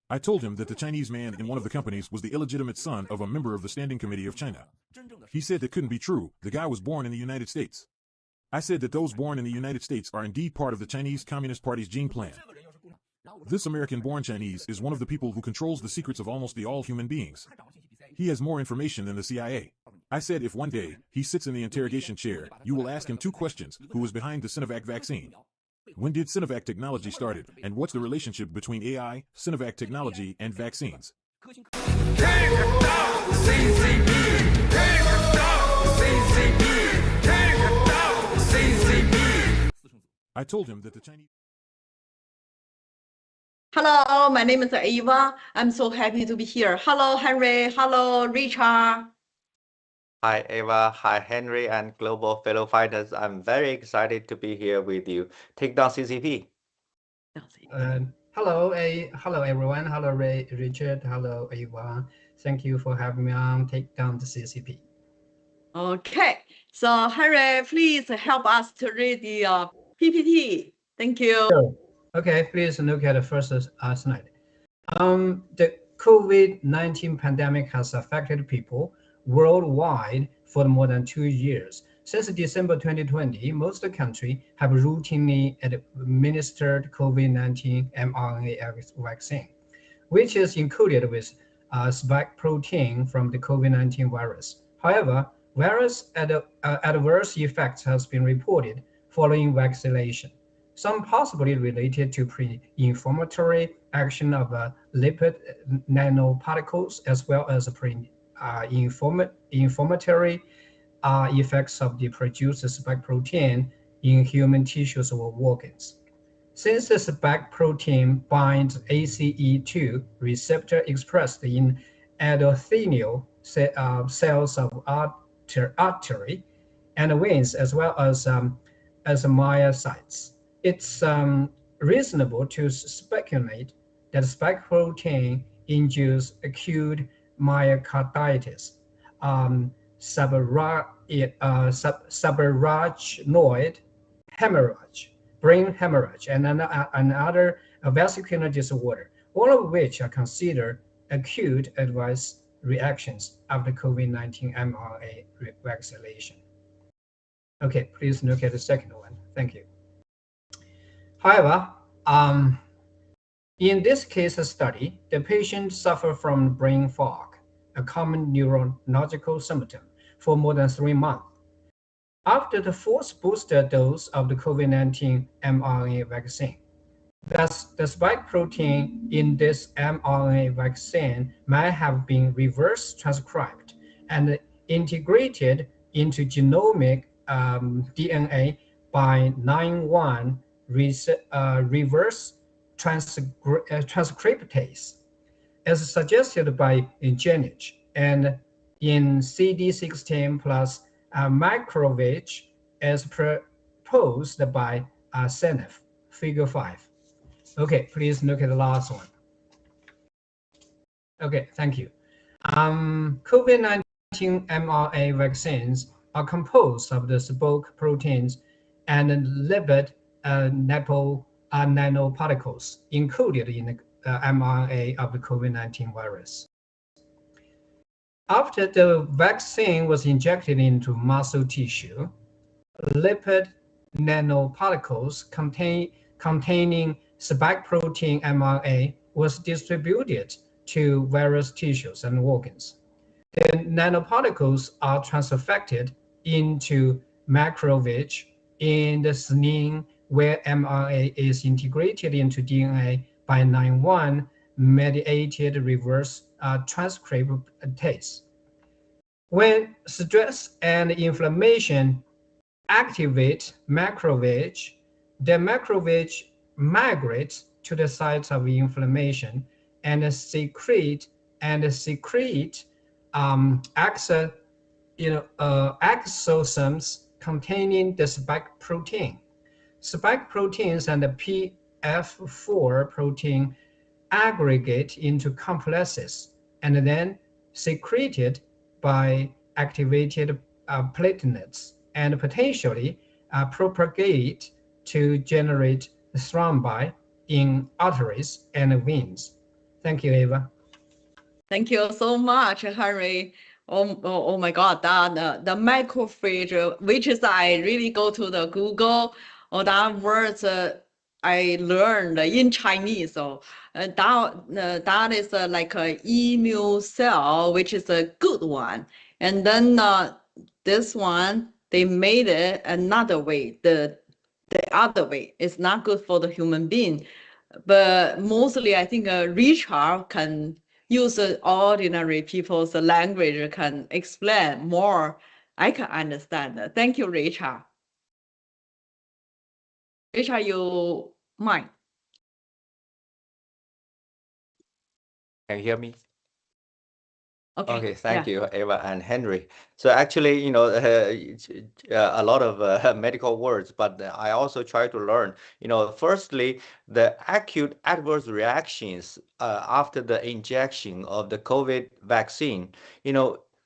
I told him that the Chinese man in one of the companies was the illegitimate son of a member of the Standing Committee of China. He said that couldn't be true. The guy was born in the United States. I said that those born in the United States are indeed part of the Chinese Communist Party's gene plan. This American-born Chinese is one of the people who controls the secrets of almost all human beings. He has more information than the CIA. I said if one day he sits in the interrogation chair, you will ask him 2 questions: who was behind the Sinovac vaccine? When did Sinovac technology started, and what's the relationship between AI, Sinovac technology, and vaccines? I told him that the Chinese... Hello, my name is Ava. I'm so happy to be here. Hello, Henry. Hello, Richard. Hi, Ava. Hi, Henry, and global fellow fighters. I'm very excited to be here with you. Take down CCP. Hello, everyone. Hello, Richard. Hello, Ava. Thank you for having me on Take Down the CCP. Okay, so Henry, please help us to read the PPT. Thank you. Sure. Okay, please look at the first slide. The COVID-19 pandemic has affected people worldwide for more than 2 years. Since December 2020, most countries have routinely administered COVID-19 mRNA vaccine, which is encoded with spike protein from the COVID-19 virus. However, various adverse effects has been reported following vaccination, some possibly related to pre-inflammatory action of lipid nanoparticles, as well as inflammatory effects of the produced spike protein in human tissues or organs. Since the spike protein binds ACE2 receptor expressed in endothelial cells of artery and veins, as well as myocytes, it's reasonable to speculate that spike protein induces acute myocarditis, subarachnoid hemorrhage, brain hemorrhage, and another vascular disorder, all of which are considered acute adverse reactions of the COVID-19 mRNA vaccination. Okay, please look at the second one. Thank you. However, in this case study, the patient suffered from brain fog, a common neurological symptom, for more than 3 months. After the 4th booster dose of the COVID-19 mRNA vaccine, thus the spike protein in this mRNA vaccine might have been reverse transcribed and integrated into genomic DNA by 9-1 reverse transcriptase, as suggested by Genich, and in CD16 plus macrophage, as proposed by Senef, figure 5. Okay, please look at the last one. Okay, thank you. COVID-19 mRNA vaccines are composed of the spike proteins and lipid nanoparticles encoded in the mRNA of the COVID-19 virus. After the vaccine was injected into muscle tissue, lipid nanoparticles containing spike protein mRNA was distributed to various tissues and organs. The nanoparticles are transfected into macrophage in the spleen, where mRNA is integrated into DNA by 9-1 mediated reverse transcriptase. When stress and inflammation activate macrophage, the macrophage migrates to the sites of inflammation and secrete exosomes containing the spike protein. Spike proteins and the PF4 protein aggregate into complexes and then secreted by activated platelets and potentially propagate to generate thrombi in arteries and veins. Thank you, Ava. Thank you so much, Henry. Oh my God, that the macrophage, which is I really go to the Google, or that words I learned in Chinese. So that is like a immune cell, which is a good one. And then this one, they made it another way. The other way is not good for the human being. But mostly, I think Richard can use ordinary people's language, can explain more. I can understand. Thank you, Richard. Richard, you mind? Can you hear me? Okay, Yeah. thank you, Eva and Henry. So actually, a lot of medical words, but I also try to learn. Firstly, the acute adverse reactions after the injection of the COVID vaccine.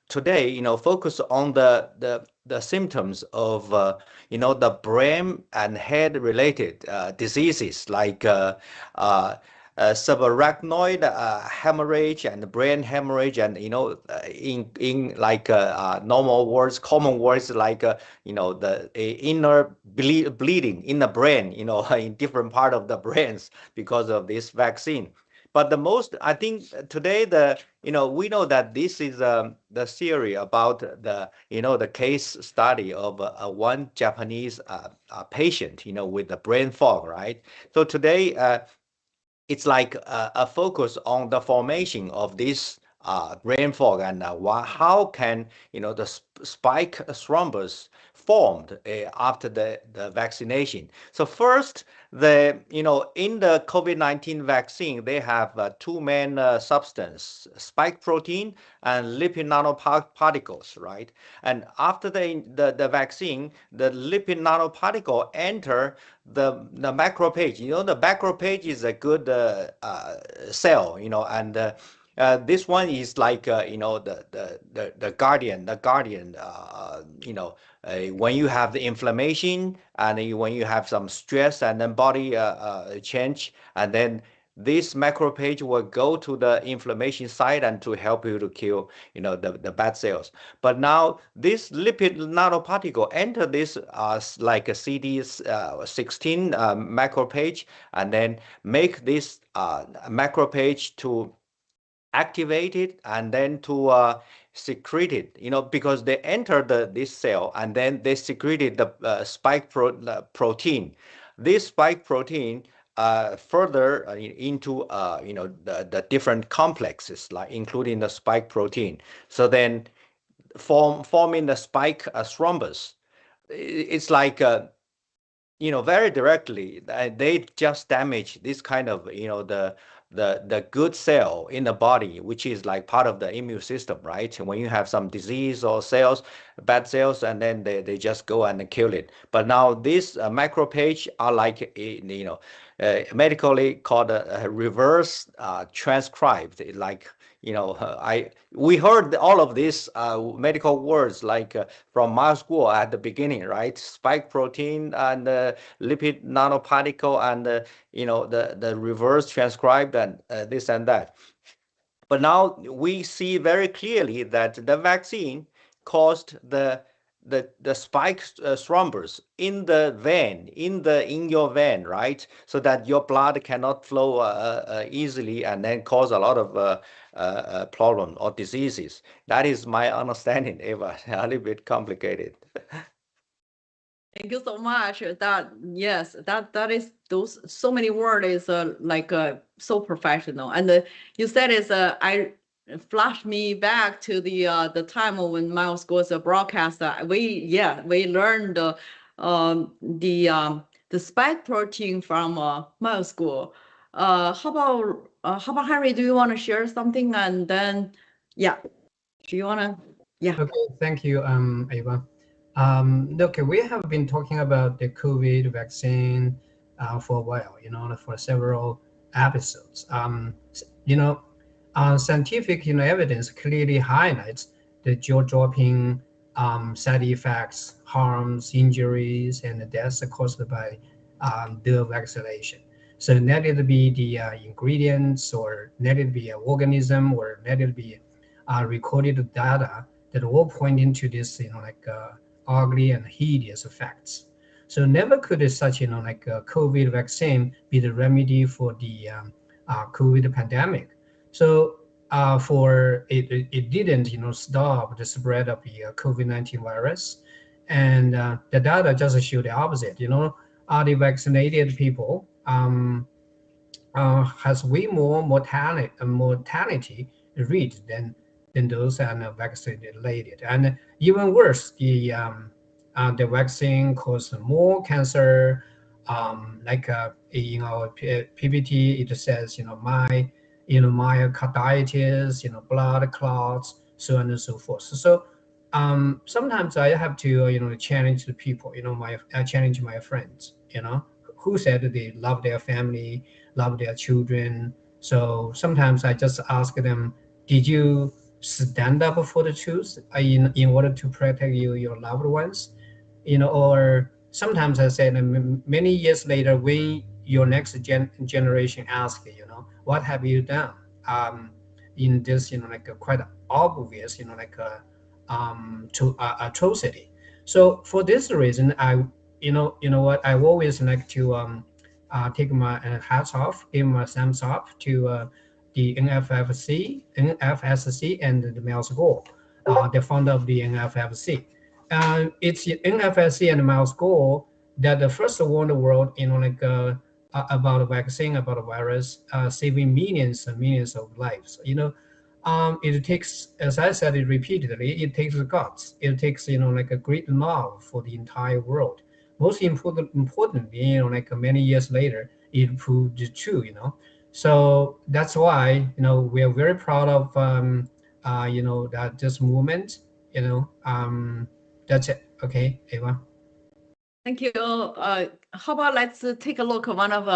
Today, focus on the symptoms of the brain and head related diseases like subarachnoid hemorrhage and brain hemorrhage, and in like normal words, common words like the inner bleeding in the brain, in different part of the brains because of this vaccine. But the most, I think today, we know that this is the theory about the case study of one Japanese patient, with the brain fog, right? So today, it's like a focus on the formation of this brain fog, and how can the spike thrombus formed after the vaccination. So first, in the COVID-19 vaccine, they have two main substance: spike protein and lipid nanoparticles, right? And after the vaccine, the lipid nanoparticle enter the macrophage. The macrophage is a good cell, and this one is like the guardian, when you have the inflammation, and when you have some stress and then body change, and then this macrophage will go to the inflammation side and to help you to kill the bad cells. But now this lipid nanoparticle enter this like a CD16 macrophage, and then make this macrophage to activate it, and then to secrete it, because they enter this cell, and then they secreted the spike protein. This spike protein further into the different complexes, like including the spike protein. So then forming the spike thrombus. It's like very directly, they just damage this kind of the good cell in the body, which is like part of the immune system, right? When you have some disease or cells, bad cells, and then they just go and kill it. But now these macrophage are like medically called reverse transcribed, like we heard all of these medical words like from my school at the beginning, right? Spike protein and lipid nanoparticle, and the reverse transcribed, and this and that. But now we see very clearly that the vaccine caused the spike thrombus in the vein, in your vein, right? So that your blood cannot flow easily, and then cause a lot of problem or diseases. That is my understanding, Eva. A little bit complicated. Thank you so much. Yes, that is those so many words is like so professional. And you said it's I flashed me back to the time when my school was a broadcaster. We learned the spike protein from my school. How about Harry? Do you want to share something? And then do you want to? Yeah. Okay, thank you, Ava. Okay, we have been talking about the COVID vaccine for a while, for several episodes. Scientific, evidence clearly highlights the jaw-dropping side effects, harms, injuries, and deaths caused by the vaccination. So let it be the ingredients, or let it be an organism, or let it be recorded data that all point into this, ugly and hideous effects. So never could such, like a COVID vaccine be the remedy for the COVID pandemic. So for it didn't, stop the spread of the COVID-19 virus, and the data just show the opposite. The vaccinated people has way more mortality rate than those unvaccinated, and even worse, the vaccine causes more cancer. In our PPT, it says myocarditis, blood clots, so on and so forth. So sometimes I have to challenge the people, I challenge my friends, who said they love their family, love their children. So sometimes I just ask them, did you stand up for the truth in order to protect your loved ones? Or sometimes I said, many years later, when your next generation asks, what have you done in this, quite obvious, atrocity. So for this reason, I always like to take my hats off, give my thumbs up to the NFSC, and the Miles Gore, the founder of the NFSC. It's NFSC and Miles Gore that the first warned the world, about a vaccine, about a virus, saving millions and millions of lives. It takes, as I said it repeatedly, it takes guts. It takes, a great love for the entire world. Most importantly, many years later, it proved true. So that's why, we are very proud of, that this movement. That's it. Okay, Eva. Thank you. How about let's take a look at one of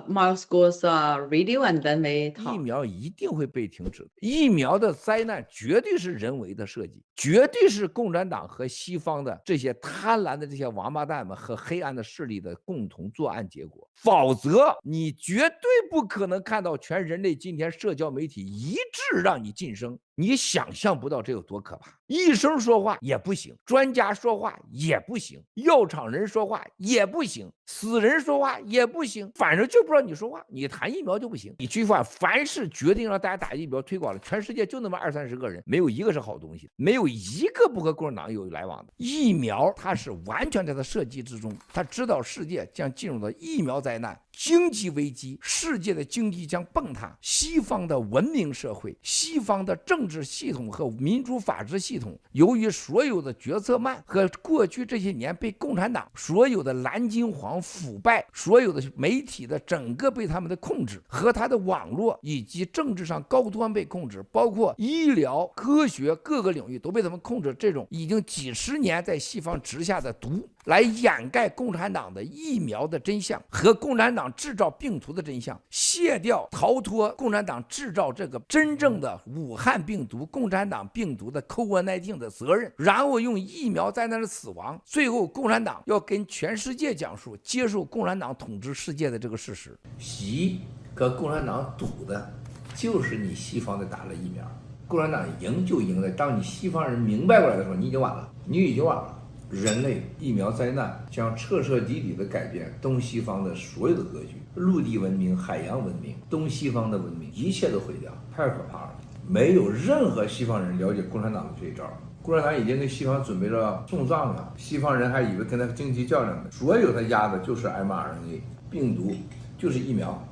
Miles Gore's video, and then we talk. 疫苗一定会被停止。疫苗的灾难绝对是人为的设计，绝对是共产党和西方的这些贪婪的这些王八蛋们和黑暗的势力的共同作案结果。否则，你绝对不可能看到全人类今天社交媒体一致让你晋升。你想象不到这有多可怕！医生说话也不行，专家说话也不行，药厂人说话也不行，死人说话也不行，反正就不让你说话。你谈疫苗就不行。你去看，凡是决定让大家打疫苗推广的，全世界就那么20-30个人，没有一个是好东西，没有一个不和共产党有来往的。疫苗它是完全在它设计之中，它知道世界将进入到疫苗灾难。经济危机，世界的经济将崩塌，西方的文明社会，西方的政治系统和民主法治系统，由于所有的决策慢和过去这些年被共产党所有的蓝金黄腐败，所有的媒体的整个被他们的控制，和他的网络以及政治上高端被控制，包括医疗科学各个领域都被他们控制，这种已经几十年在西方植下的毒，来掩盖共产党的疫苗的真相和共产党制造病毒的真相，卸掉逃脱共产党制造这个真正的武汉病毒共产党病毒的 COVID-19 的责任，然后用疫苗灾难的死亡，最后共产党要跟全世界讲述接受共产党统治世界的这个事实。习和共产党赌的就是你西方的打了疫苗，共产党赢就赢了，当你西方人明白过来的时候，你已经晚了，你已经晚了。人类疫苗灾难将彻彻底底地改变东西方的所有的格局，陆地文明、海洋文明、东西方的文明，一切都毁掉，太可怕了。没有任何西方人了解共产党的这一招，共产党已经跟西方准备着送葬了，西方人还以为跟他经济较量呢。所有他压的就是 mRNA 病毒，就是疫苗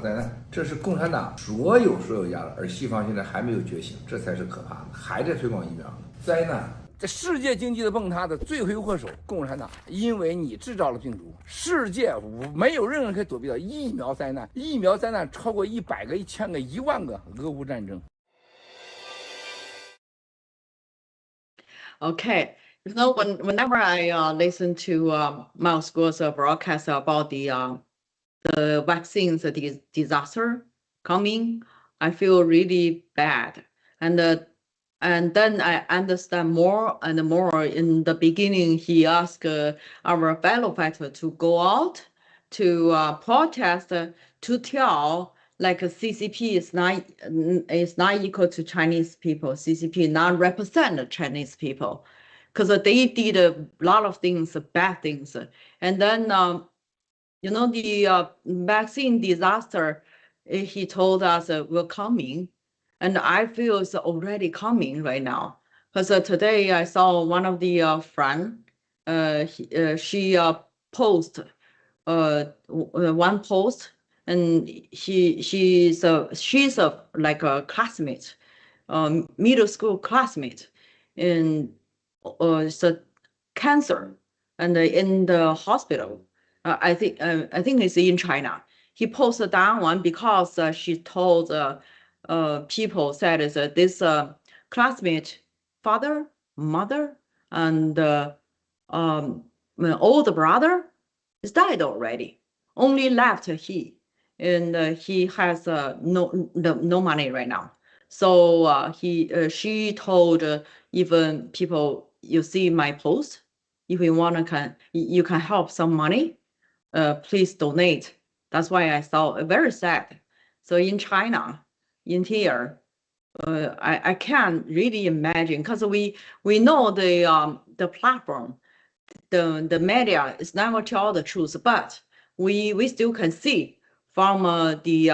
灾难，这是共产党所有压的，而西方现在还没有觉醒，这才是可怕的，还在推广疫苗灾难。这世界经济的崩塌的罪魁祸首共产党，因为你制造了病毒，世界没有任何人可以躲避到疫苗灾难，疫苗灾难超过100个、1000个、1万个俄乌战争。Okay, whenever I listen to Miles Gore's broadcast about the vaccines disaster coming, I feel really bad, and then I understand more and more. In the beginning, he asked our fellow fighter to go out to protest to tell like a CCP is not equal to Chinese people. CCP not represent the Chinese people, because they did a lot of things, bad things, and then you know, the vaccine disaster, he told us will coming, and I feel it's already coming right now. Because today I saw one of the friend, she post one post, and she's like a classmate, middle school classmate, and it's a cancer, and in the hospital. I think it's in China. He posted that one because she told people said is this classmate father, mother, and my older brother is died already. Only left he, and he has no money right now. So she told even people, you see my post, if you wanna you can help some money, please donate. That's why I saw very sad. So in China, in here, I can't really imagine, because we know the platform, the media is never tell the truth, but we still can see from the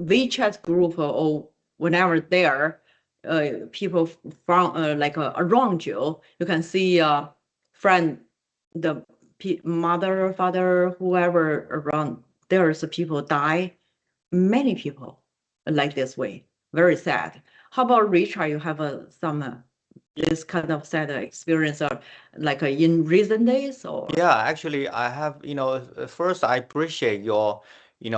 WeChat group or whenever there, people from like around you can see friend, the mother, father, whoever around, there's people die, many people like this way, very sad. How about Richard? You have some this kind of sad experience, or like in recent days, or? Yeah, actually, I have, first I appreciate your,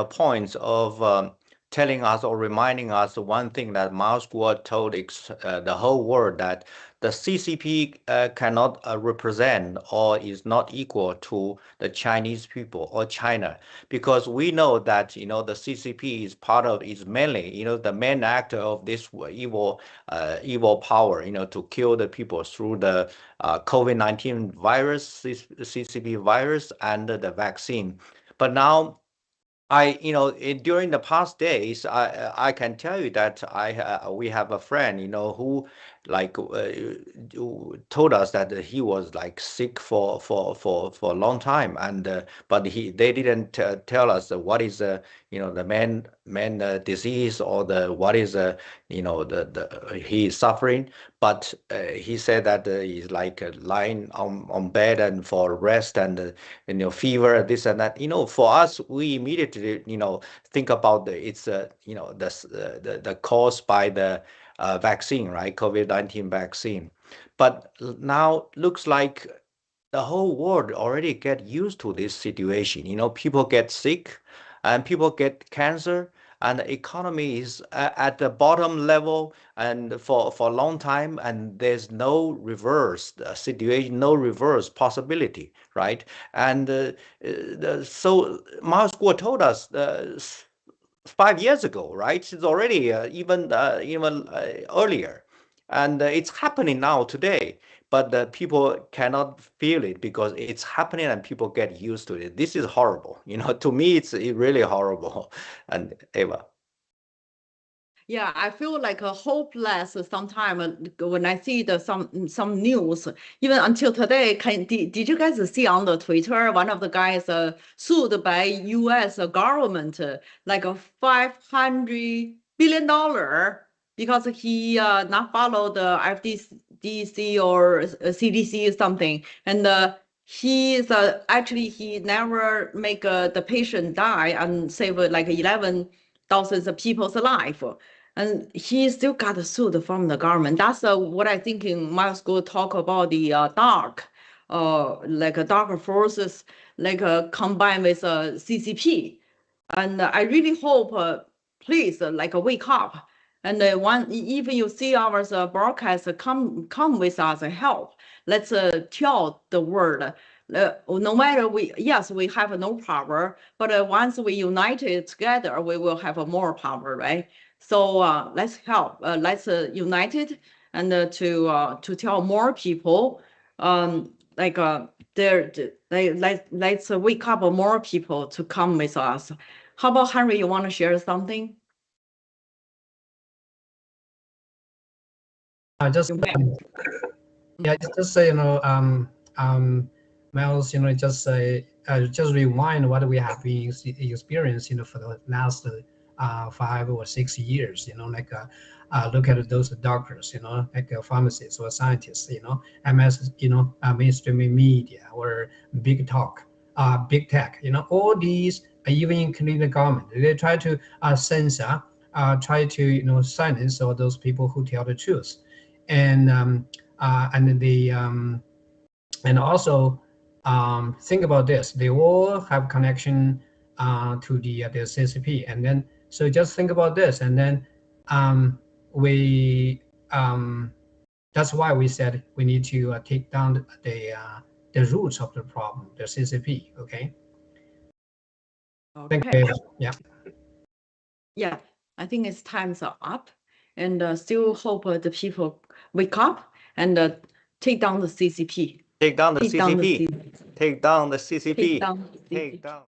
points of telling us or reminding us one thing that Miles Guo told the whole world, that the CCP cannot represent or is not equal to the Chinese people or China, because we know that, the CCP is mainly, the main actor of this evil power, to kill the people through the COVID-19 virus, CCP virus, and the vaccine. But now, during the past days, I can tell you that we have a friend, who like who told us that he was like sick for a long time, and but they didn't tell us what is the main disease, or what is the he is suffering. But he said that he's like lying on bed and for rest, and fever, this and that. For us, we immediately think about it's the cause by the vaccine, right? COVID-19 vaccine. But now looks like the whole world already get used to this situation. People get sick and people get cancer, and the economy is at the bottom level and for a long time, and there's no reverse situation, no reverse possibility, right? And so Miles Guo told us 5 years ago, right? It's already even earlier, and it's happening now today. But people cannot feel it because it's happening, and people get used to it. This is horrible. To me, it's really horrible. And Eva. Yeah, I feel like a hopeless sometimes when I see some news. Even until today, did you guys see on the Twitter, one of the guys sued by U.S. government like a $500 billion because he not follow the FDC or CDC or something, and he's actually he never make the patient die and save like 11,000 people's life. And he still got sued from the government. That's what I think in Miles Guo talk about the dark, like dark forces, like combined with CCP. And I really hope, please, like wake up. And even you see our broadcast, come with us and help. Let's tell the world. No matter yes, we have no power, but once we united together, we will have more power, right? So let's help. Let's unite it and to tell more people, like let's wake up more people to come with us. How about Henry? You want to share something? Just say, Miles, just rewind what we have been experiencing, for the last 5 or 6 years, look at those doctors, like pharmacists or scientists, MS, mainstream media or big tech, all these, even including the government, they try to censor, try to, silence all those people who tell the truth. And also think about this, they all have connection to the CCP, and then so just think about this, and then that's why we said we need to take down the roots of the problem, the CCP. Okay. Thank you. Yeah, I think it's time's up, and still hope the people wake up and take down the CCP. Take down the CCP. Take down the CCP. Take down the CCP. Take down.